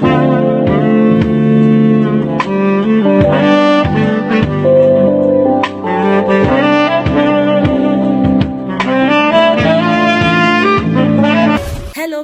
Hello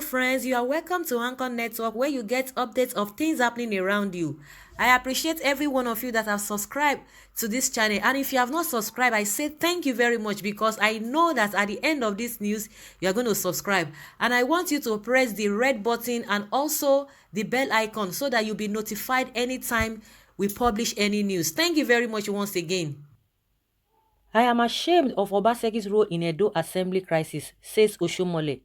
friends, you are welcome to Anchor Network where you get updates of things happening around you. I appreciate every one of you that have subscribed to this channel, and if you have not subscribed, I say thank you very much because I know that at the end of this news you are going to subscribe, and I want you to press the red button and also the bell icon so that you'll be notified anytime we publish any news. Thank you very much once again. I am ashamed of Obaseki'S role in Edo Assembly crisis, says Oshiomole.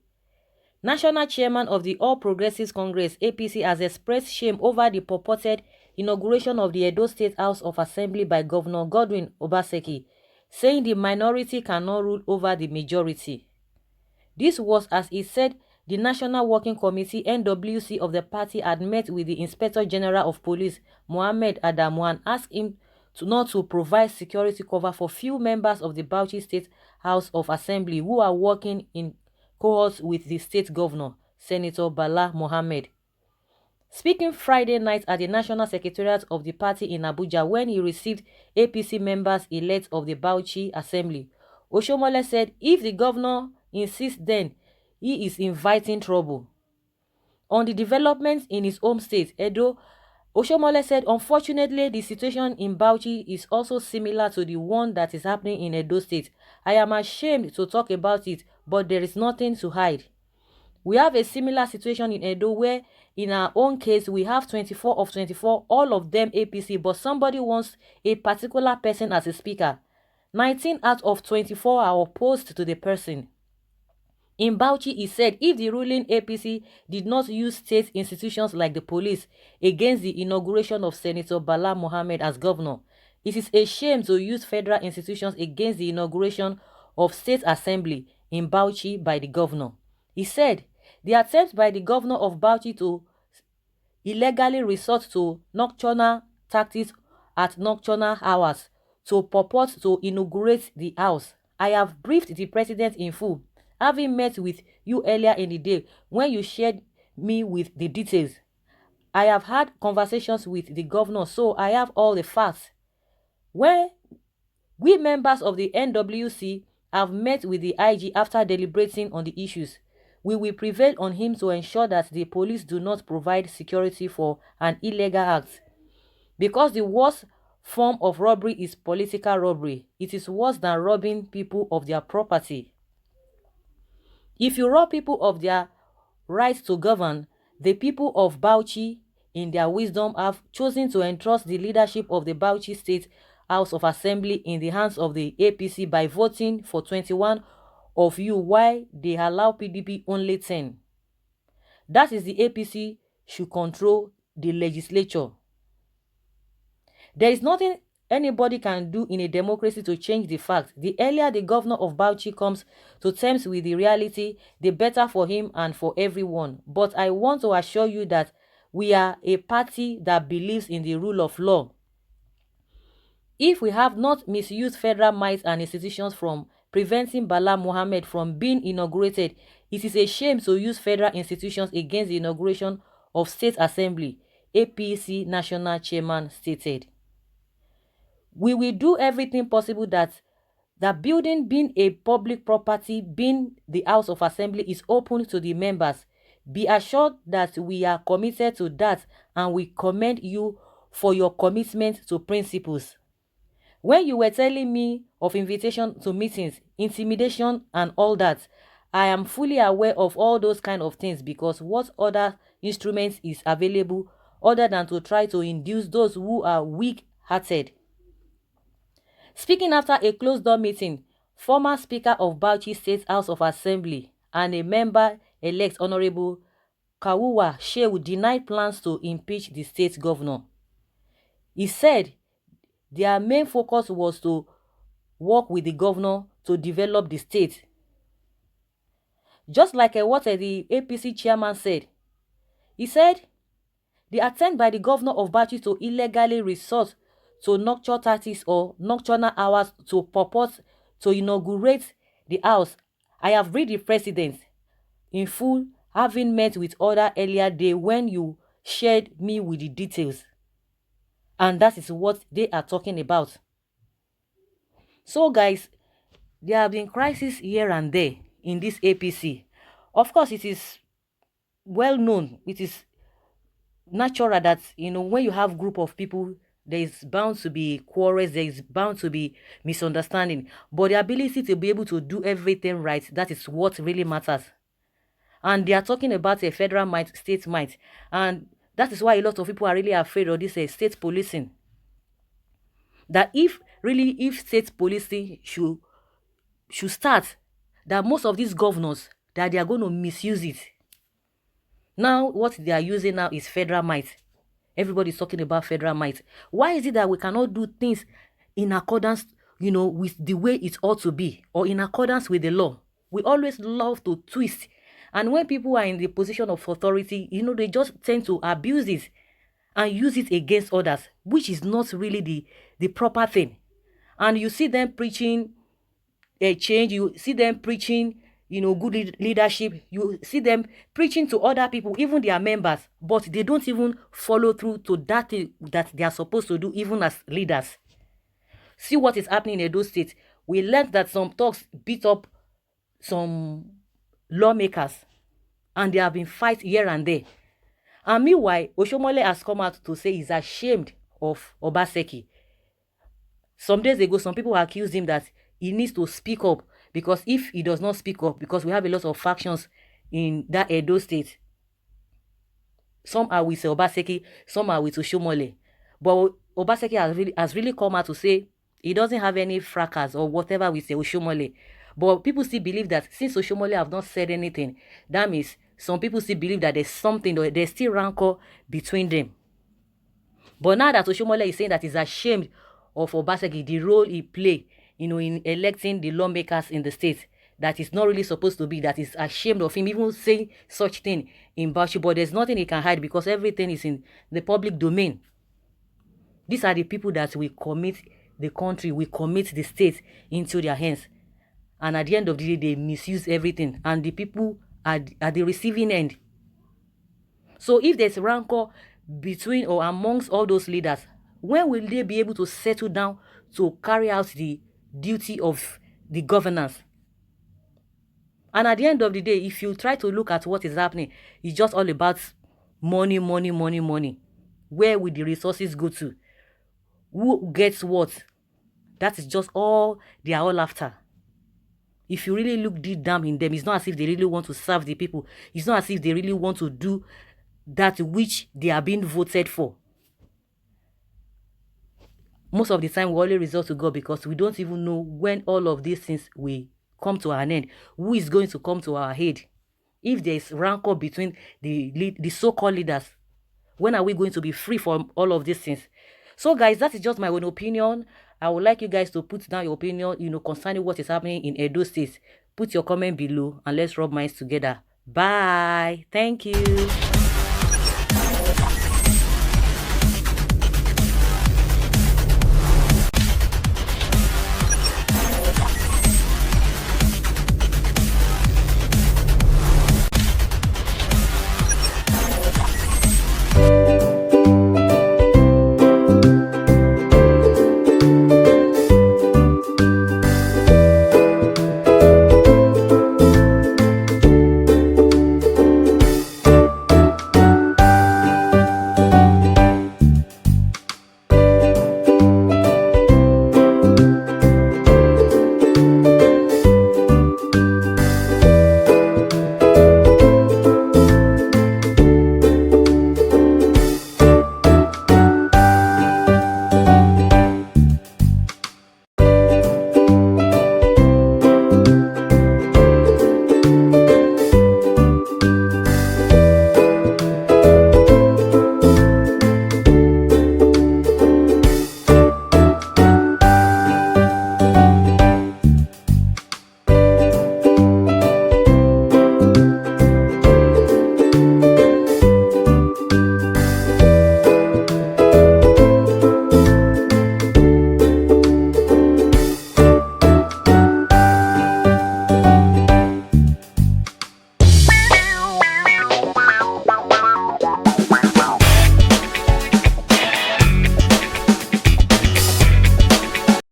National chairman of the All Progressives Congress (APC) has expressed shame over the purported inauguration of the Edo State House of Assembly by Governor Godwin Obaseki, saying the minority cannot rule over the majority. This was as he said the National Working Committee (NWC) of the party had met with the Inspector General of Police Mohammed Adamu and asked him not to provide security cover for few members of the Bauchi State House of Assembly who are working in cohorts with the state governor, Senator Bala Mohammed. Speaking Friday night at the National Secretariat of the party in Abuja when he received APC members-elect of the Bauchi Assembly, Oshiomole said if the governor insists then he is inviting trouble. On the developments in his home state, Edo, Oshiomole said unfortunately the situation in Bauchi is also similar to the one that is happening in Edo State. I am ashamed to talk about it, but there is nothing to hide. We have a similar situation in Edo where in our own case we have 24 of 24, all of them APC, but somebody wants a particular person as a speaker. 19 out of 24 are opposed to the person. In Bauchi, he said if the ruling APC did not use state institutions like the police against the inauguration of Senator Bala Mohammed as governor, it is a shame to use federal institutions against the inauguration of state assembly in Bauchi by the governor. He said the attempt by the governor of Bauchi to illegally resort to nocturnal tactics at nocturnal hours to purport to inaugurate the house. I have briefed the president in full, having met with you earlier in the day when you shared me with the details. I have had conversations with the governor, so I have all the facts. When we members of the NWC have met with the IG after deliberating on the issues, we will prevail on him to ensure that the police do not provide security for an illegal act. Because the worst form of robbery is political robbery. It is worse than robbing people of their property. If you rob people of their right to govern, the people of Bauchi, in their wisdom, have chosen to entrust the leadership of the Bauchi State House of Assembly in the hands of the APC by voting for 21 of you while they allow PDP only 10. That is the APC should control the legislature. There is nothing anybody can do in a democracy to change the fact. The earlier the governor of Bauchi comes to terms with the reality, the better for him and for everyone. But I want to assure you that we are a party that believes in the rule of law. If we have not misused federal might and institutions from preventing Bala Mohammed from being inaugurated, it is a shame to use federal institutions against the inauguration of State Assembly, APC National Chairman stated. We will do everything possible that the building being a public property, being the House of Assembly, is open to the members. Be assured that we are committed to that and we commend you for your commitment to principles. When you were telling me of invitation to meetings, intimidation and all that, I am fully aware of all those kind of things because what other instruments is available other than to try to induce those who are weak-hearted? Speaking after a closed-door meeting, former Speaker of Bauchi State House of Assembly and a member-elect Honorable Kawuwa Shehu denied plans to impeach the state governor. He said their main focus was to work with the governor to develop the state. Just like what the APC chairman said. He said the attempt by the governor of Bauchi to illegally resort to nocturnal tactics or nocturnal hours to purport to inaugurate the house. I have read the president in full, having met with other earlier day when you shared me with the details, and that is what they are talking about. So guys, there have been crises here and there in this APC. Of course, it is well known, it is natural that, when you have group of people, there is bound to be quarrels, there is bound to be misunderstanding, but the ability to be able to do everything right, that is what really matters. And they are talking about a federal might, state might, and that is why a lot of people are really afraid of this state policing. That if state policing should start, that most of these governors, that they are going to misuse it. Now what they are using now is federal might. Everybody's talking about federal might. Why is it that we cannot do things in accordance, with the way it ought to be, or in accordance with the law? We always love to twist. And when people are in the position of authority, they just tend to abuse it and use it against others, which is not really the proper thing. And you see them preaching a change, you see them preaching, good leadership, you see them preaching to other people, even their members, but they don't even follow through to that thing that they are supposed to do, even as leaders. See what is happening in Edo State. We learned that some talks beat up some lawmakers, and there have been fights here and there. And meanwhile, Oshiomole has come out to say he's ashamed of Obaseki. Some days ago, some people accused him that he needs to speak up, because if he does not speak up, because we have a lot of factions in that Edo State. Some are with Obaseki, some are with Oshiomole. But Obaseki has really come out to say he doesn't have any fracas or whatever with Oshiomole. But people still believe that since Oshiomole have not said anything, that means some people still believe that there's something, or there's still rancor between them. But now that Oshiomole is saying that he's ashamed of Obaseki, the role he played, in electing the lawmakers in the state, that is not really supposed to be, that is ashamed of him even saying such thing in Bauchi. But there's nothing he can hide, because everything is in the public domain. These are the people that will commit the country, will commit the state into their hands. And at the end of the day, they misuse everything, and the people are at the receiving end. So if there's rancor between or amongst all those leaders, when will they be able to settle down to carry out the duty of the governance? And at the end of the day, if you try to look at what is happening, it's just all about money, money, money, money. Where will the resources go to? Who gets what? That is just all they are all after. If you really look deep down in them, it's not as if they really want to serve the people. It's not as if they really want to do that which they are being voted for. Most of the time, we only resort to God, because we don't even know when all of these things will come to an end. Who is going to come to our aid? If there is rancor between the so-called leaders, when are we going to be free from all of these things? So guys, that is just my own opinion. I would like you guys to put down your opinion, concerning what is happening in Edo State. Put your comment below, and let's rub minds together. Bye. Thank you.